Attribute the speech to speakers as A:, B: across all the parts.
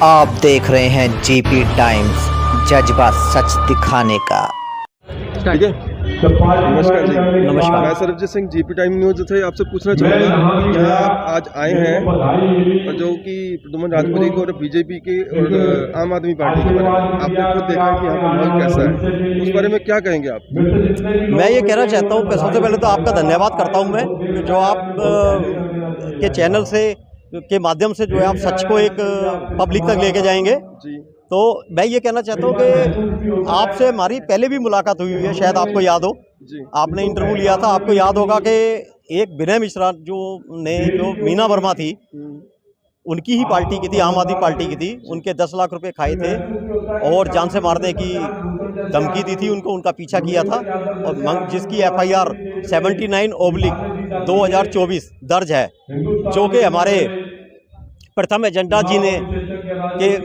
A: आप देख रहे हैं जीपी टाइम्स, जज्बा सच दिखाने का।
B: ठीक है। नमस्कार जी।
A: नमस्कार।
B: मैं Sarabjit Singh, GP time news से आपसे पूछना चाहूँगा, यहाँ आप आज आए हैं और जो कि प्रद्युम्न राजपूत जी को और बीजेपी के और आम आदमी पार्टी के बारे में आपने खुद देखा है कि यहाँ का माहौल कैसा है, उस बारे में क्या कहेंगे आप?
C: मैं ये कहना चाहता हूँ कि सबसे पहले तो आपका धन्यवाद करता हूँ मैं कि जो आप के चैनल से के माध्यम से जो है आप सच को एक पब्लिक तक लेके जाएंगे।
B: जी।
C: तो मैं ये कहना चाहता हूँ कि आपसे हमारी पहले भी मुलाकात हुई है, शायद आपको याद हो।
B: जी।
C: आपने इंटरव्यू लिया था, आपको याद होगा कि एक विनय मिश्रा जो मीना वर्मा थी, उनकी ही पार्टी की थी, आम आदमी पार्टी की थी। उनके 10 लाख रुपए खाए थे और जान से मारने की धमकी दी थी उनको, उनका पीछा किया था और जिसकी FIR 79/2024 दर्ज है, जो कि हमारे प्रथम एजेंडा जी ने के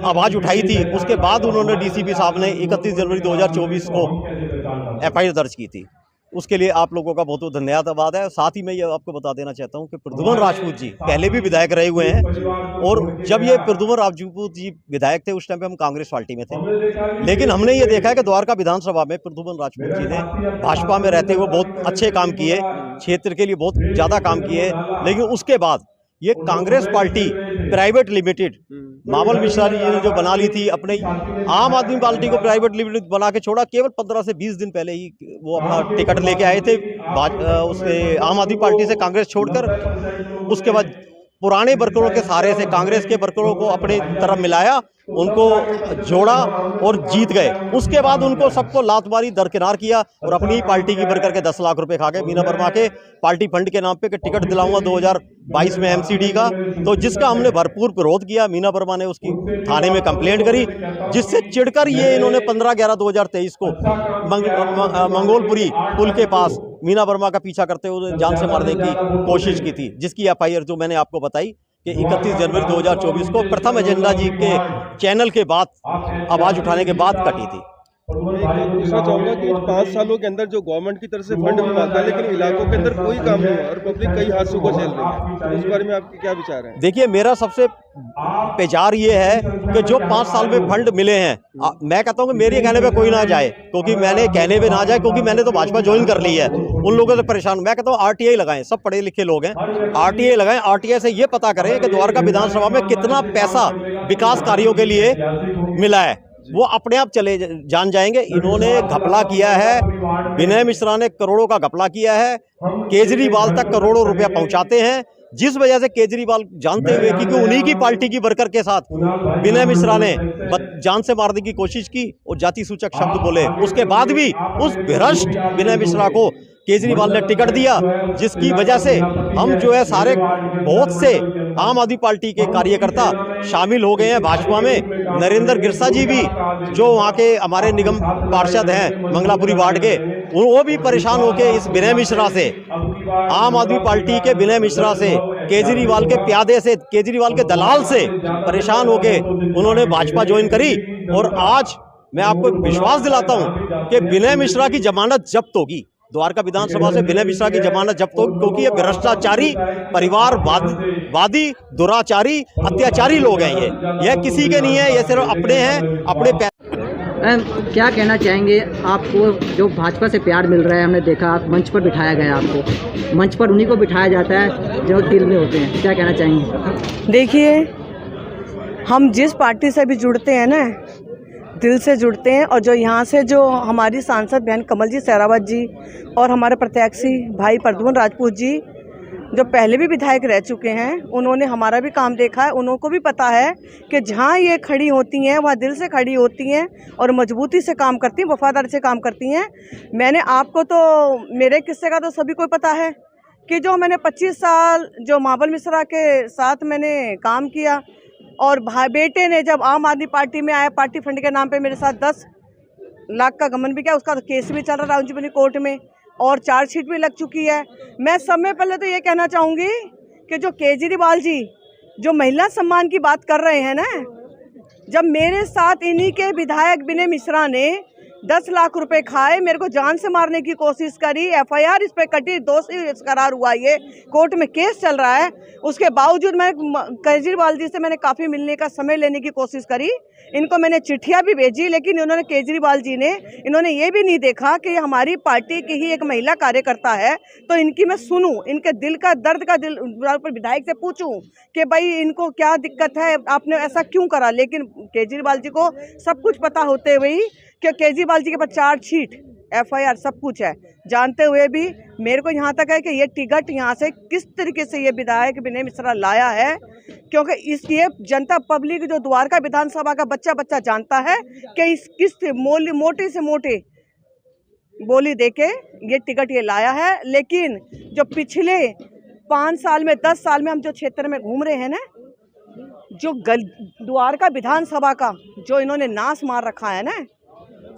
C: आवाज़ उठाई थी। उसके बाद उन्होंने DCP साहब ने 31 जनवरी 2024 को FIR दर्ज की थी। उसके लिए आप लोगों का बहुत बहुत धन्यवाद है। साथ ही मैं ये आपको बता देना चाहता हूँ कि प्रद्युम्न राजपूत जी पहले भी विधायक रहे हुए हैं, और जब ये प्रद्युम्न राजपूत जी विधायक थे उस टाइम पे हम कांग्रेस पार्टी में थे। लेकिन हमने ये देखा है कि द्वारका विधानसभा में प्रद्युम्न राजपूत जी ने भाजपा में रहते हुए बहुत अच्छे काम किए, क्षेत्र के लिए बहुत ज़्यादा काम किए। लेकिन उसके बाद ये Congress party private limited Mawal Mishra ji ने जो बना ली थी, अपने आम आदमी पार्टी को प्राइवेट लिमिटेड बना के छोड़ा। केवल 15 से 20 दिन पहले ही वो अपना टिकट लेके आए थे उससे आम आदमी पार्टी से कांग्रेस छोड़कर। उसके बाद पुराने वर्करों के सहारे से कांग्रेस के वर्करों को अपने तरफ मिलाया, उनको जोड़ा और जीत गए। उसके बाद उनको सबको लात मारी, दरकिनार किया और अपनी ही पार्टी की बढ़कर के 10 लाख रुपए खा गए मीना वर्मा के पार्टी फंड के नाम पे कि टिकट दिलाऊंगा 2022 में MCD का। तो जिसका हमने भरपूर विरोध किया। मीना वर्मा ने उसकी थाने में कंप्लेंट करी, जिससे चिढ़कर ये इन्होंने 15/11/2023 को मंगोलपुरी पुल के पास मीना वर्मा का पीछा करते हुए जान से मारने की कोशिश की थी, जिसकी FIR जो मैंने आपको बताई कि 31 जनवरी 2024 को प्रथम एजेंडा जी के चैनल के बाद आवाज़ उठाने के बाद कटी थी।
B: पूछना चाहूँगा कि 5 सालों के अंदर जो गवर्नमेंट की तरफ से फंड भी मांगा, लेकिन इलाकों के अंदर कोई काम नहीं हुआ और पब्लिक कई हादसों को झेल रही है, उस बारे में आपके क्या विचार हैं?
C: देखिए, मेरा सबसे बेजार ये है कि जो 5 साल में फंड मिले हैं, मैं कहता हूँ कि मेरे कहने पे कोई ना जाए, क्योंकि मैंने कहने पे ना जाए, क्योंकि मैंने तो भाजपा ज्वाइन कर ली है। उन लोगों से परेशान मैं कहता हूँ RTI लगाएं, सब पढ़े लिखे लोग हैं, RTI लगाएं। RTI से ये पता करें कि द्वारका विधानसभा में कितना पैसा विकास कार्यों के लिए मिला है, वो अपने आप चले जान जाएंगे। इन्होंने घपला किया है, विनय मिश्रा ने करोड़ों का घपला किया है, केजरीवाल तक करोड़ों रुपया पहुंचाते हैं, जिस वजह से केजरीवाल जानते हुए कि उन्हीं की पार्टी की वर्कर के साथ विनय मिश्रा ने जान से मारने की कोशिश की और जाति सूचक शब्द बोले। उसके बाद भी उस भ्रष्ट विनय मिश्रा को केजरीवाल ने टिकट दिया, जिसकी वजह से हम जो है सारे बहुत से आम आदमी पार्टी के कार्यकर्ता शामिल हो गए हैं भाजपा में। नरेंद्र गिरसा जी भी, जो वहाँ के हमारे निगम पार्षद हैं मंगलापुरी वार्ड के, वो भी परेशान होकर इस विनय मिश्रा से, आम आदमी पार्टी के विनय मिश्रा से, केजरीवाल के प्यादे से, केजरीवाल के दलाल से परेशान होकर उन्होंने भाजपा ज्वाइन करी। और आज मैं आपको विश्वास दिलाता हूँ कि विनय मिश्रा की जमानत जब्त होगी, द्वारका विधानसभा से विनय मिश्रा की जमानत जब्त होगी, क्योंकि ये भ्रष्टाचारी, परिवारवादी, दुराचारी, अत्याचारी लोग हैं। ये किसी के नहीं है, ये सिर्फ अपने हैं, अपने
D: क्या कहना चाहेंगे आपको? जो भाजपा से प्यार मिल रहा है, हमने देखा मंच पर बिठाया गया, आपको मंच पर उन्हीं को बिठाया जाता है जो दिल में होते हैं, क्या कहना चाहेंगे?
E: देखिए, हम जिस पार्टी से भी जुड़ते हैं ना, दिल से जुड़ते हैं। और जो यहाँ से जो हमारी सांसद बहन कमल जी सहरावत जी और हमारे प्रत्याशी भाई प्रद्युम्न राजपूत जी, जो पहले भी विधायक रह चुके हैं, उन्होंने हमारा भी काम देखा है। उनको भी पता है कि जहाँ ये खड़ी होती हैं वहाँ दिल से खड़ी होती हैं और मजबूती से काम करती हैं, वफादारी से काम करती हैं। मैंने आपको तो मेरे किस्से का तो सभी को पता है कि जो मैंने 25 साल जो मावल मिश्रा के साथ मैंने काम किया, और भाई बेटे ने जब आम आदमी पार्टी में आया, पार्टी फंड के नाम पे मेरे साथ 10 लाख का गमन भी किया। उसका तो केस भी चल रहा है राउंजबनी कोर्ट में और चार्जशीट भी लग चुकी है। मैं समय पहले तो ये कहना चाहूँगी कि जो केजरीवाल जी जो महिला सम्मान की बात कर रहे हैं ना, जब मेरे साथ इन्हीं के विधायक विनय मिश्रा ने 10 लाख रुपए खाए, मेरे को जान से मारने की कोशिश करी, एफआईआर इस पे कटी, दोषी करार हुआ, ये कोर्ट में केस चल रहा है। उसके बावजूद मैं केजरीवाल जी से मैंने काफ़ी मिलने का समय लेने की कोशिश करी, इनको मैंने चिट्ठियां भी भेजी, लेकिन इन्होंने केजरीवाल जी ने इन्होंने ये भी नहीं देखा कि हमारी पार्टी की ही एक महिला कार्यकर्ता है, तो इनकी मैं सुनूं, इनके दिल का दर्द का दिल पर विधायक से पूछूं कि भाई इनको क्या दिक्कत है, आपने ऐसा क्यों करा। लेकिन केजरीवाल जी को सब कुछ पता होते हुए ही कि केजरीवाल जी के पास चार्जशीट, एफआईआर सब कुछ है, जानते हुए भी मेरे को यहाँ तक है कि ये टिकट यहाँ से किस तरीके से ये विधायक विनय मिश्रा लाया है, क्योंकि इसलिए जनता पब्लिक जो द्वारका विधानसभा का बच्चा बच्चा जानता है कि इस किस मोटे से मोटे बोली देके ये टिकट ये लाया है। लेकिन जो पिछले 5 साल में 10 साल में हम जो क्षेत्र में घूम रहे हैं ना, जो द्वारका विधानसभा का जो इन्होंने नाश मार रखा है ना,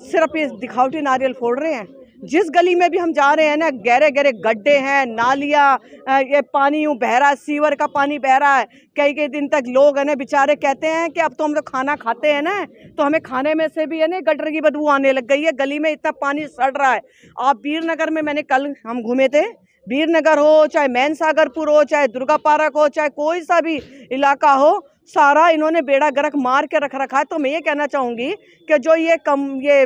E: सिर्फ ये दिखावटी नारियल फोड़ रहे हैं। जिस गली में भी हम जा रहे हैं ना, गहरे गहरे गड्ढे हैं, नालियाँ, ये पानी यूँ बह रहा है, सीवर का पानी बह रहा है। कई दिन तक लोग है ना बेचारे कहते हैं कि अब तो हम लोग खाना खाते हैं ना, तो हमें खाने में से भी है ना गटर की बदबू आने लग गई है, गली में इतना पानी सड़ रहा है। आप वीरनगर में, मैंने कल हम घूमे थे, वीरनगर हो चाहे मैन सागरपुर हो चाहे दुर्गा पार्क हो चाहे कोई सा भी इलाका हो, सारा इन्होंने बेड़ा गर्क मार के रख रखा है। तो मैं ये कहना चाहूँगी कि जो ये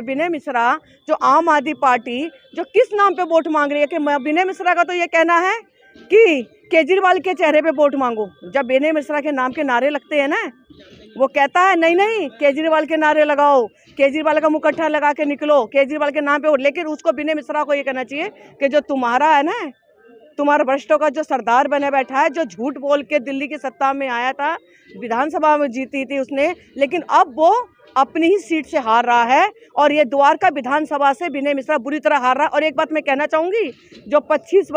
E: विनय मिश्रा, जो आम आदमी पार्टी जो किस नाम पे वोट मांग रही है, कि विनय मिश्रा का तो ये कहना है कि केजरीवाल के चेहरे पे वोट मांगो। जब विनय मिश्रा के नाम के नारे लगते हैं ना, वो कहता है नहीं नहीं केजरीवाल के नारे लगाओ, केजरीवाल का मुकट्ठा लगा के निकलो, केजरीवाल के नाम पे वोट। लेकिन उसको विनय मिश्रा को ये कहना चाहिए कि जो तुम्हारा है ना, तुम्हारा भ्रष्टों का जो सरदार बने बैठा है, जो झूठ बोल के दिल्ली की सत्ता में आया था, विधानसभा में जीती थी उसने, लेकिन अब वो अपनी ही सीट से हार रहा है। और ये द्वारका विधानसभा से विनय मिश्रा बुरी तरह हार रहा है। और एक बात मैं कहना चाहूँगी, जो 25-30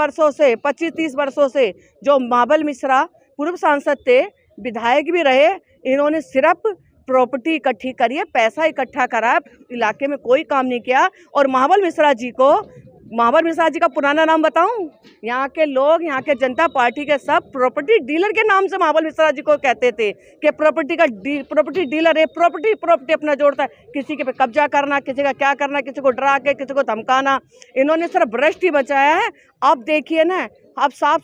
E: वर्षों से जो महाबल मिश्रा पूर्व सांसद थे, विधायक भी रहे, इन्होंने सिर्फ प्रॉपर्टी इकट्ठी करी है, पैसा इकट्ठा करा, इलाके में कोई काम नहीं किया। और महाबल मिश्रा जी का पुराना नाम बताऊं, यहाँ के लोग, यहाँ के जनता पार्टी के सब प्रॉपर्टी डीलर के नाम से महाबल मिश्रा जी को कहते थे कि प्रॉपर्टी डीलर है, प्रॉपर्टी अपना जोड़ता है, किसी के पे कब्जा करना, किसी का क्या करना, किसी को डरा के, किसी को धमकाना, इन्होंने सिर्फ भ्रष्ट ही बचाया है। अब देखिए ना, अब साफ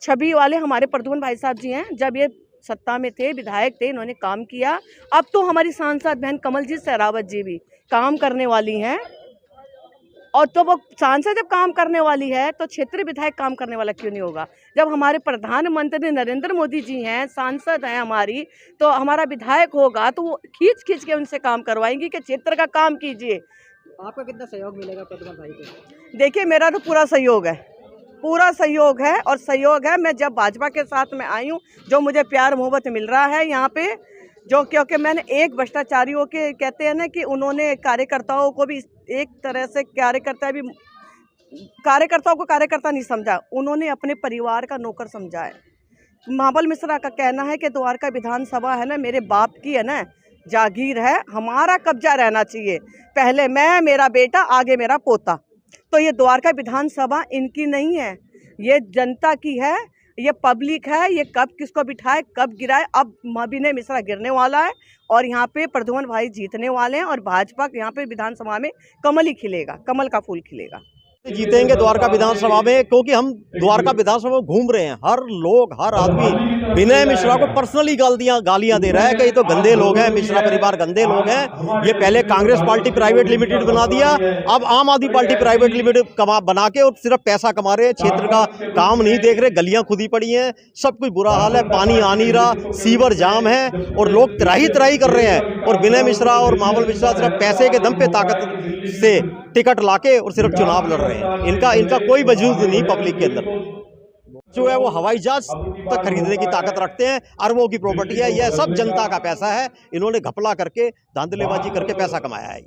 E: छवि वाले हमारे प्रद्युम्न भाई साहब जी हैं, जब ये सत्ता में थे, विधायक थे, इन्होंने काम किया। अब तो हमारी सांसद बहन कमलजीत शेरावत जी भी काम करने वाली हैं, और तो वो सांसद जब काम करने वाली है तो क्षेत्रीय विधायक काम करने वाला क्यों नहीं होगा। जब हमारे प्रधानमंत्री नरेंद्र मोदी जी हैं, सांसद हैं हमारी, तो हमारा विधायक होगा तो वो खींच के उनसे काम करवाएंगी कि क्षेत्र का काम कीजिए।
D: आपका कितना सहयोग मिलेगा प्रद्युम्न भाई को?
E: देखिए, मेरा तो पूरा सहयोग है और सहयोग है। मैं जब भाजपा के साथ में आई हूँ, जो मुझे प्यार मोहब्बत मिल रहा है यहाँ पे, जो क्योंकि मैंने एक भ्रष्टाचारियों के कहते हैं ना कि उन्होंने कार्यकर्ताओं को भी एक तरह से कार्यकर्ताओं को कार्यकर्ता नहीं समझा, उन्होंने अपने परिवार का नौकर समझा है। महाबल मिश्रा का कहना है कि द्वारका विधानसभा है ना, मेरे बाप की है ना जागीर है, हमारा कब्जा रहना चाहिए, पहले मैं, मेरा बेटा, आगे मेरा पोता। तो ये द्वारका विधानसभा इनकी नहीं है, ये जनता की है, ये पब्लिक है। ये कब किसको बिठाए, कब गिराए। अब विनय मिश्रा गिरने वाला है और यहाँ पे प्रद्युम्न भाई जीतने वाले हैं, और भाजपा यहाँ पे विधानसभा में कमल ही खिलेगा, कमल का फूल खिलेगा।
C: जीतेंगे द्वारका विधानसभा में, क्योंकि हम द्वारका विधानसभा में घूम रहे हैं, हर आदमी विनय मिश्रा को पर्सनली गालियां दे रहा है कि ये तो गंदे लोग हैं, मिश्रा परिवार गंदे लोग हैं। ये पहले कांग्रेस पार्टी प्राइवेट लिमिटेड बना दिया, अब आम आदमी पार्टी प्राइवेट लिमिटेड बना के और सिर्फ पैसा कमा रहे हैं, क्षेत्र का काम नहीं देख रहे, गलियां खुदी पड़ी हैं, सब कुछ बुरा हाल है, पानी आ नहीं रहा, सीवर जाम है और लोग त्राही कर रहे हैं। और विनय मिश्रा और महाबल मिश्रा सिर्फ पैसे के दम पे ताकत से टिकट लाके और सिर्फ चुनाव लड़ रहे हैं। इनका कोई वजूद नहीं पब्लिक के अंदर। जो है वो हवाई जहाज तक खरीदने की ताकत रखते हैं, अरबों की प्रॉपर्टी है, यह सब जनता का पैसा है, इन्होंने घपला करके, धांधलेबाजी करके पैसा कमाया है।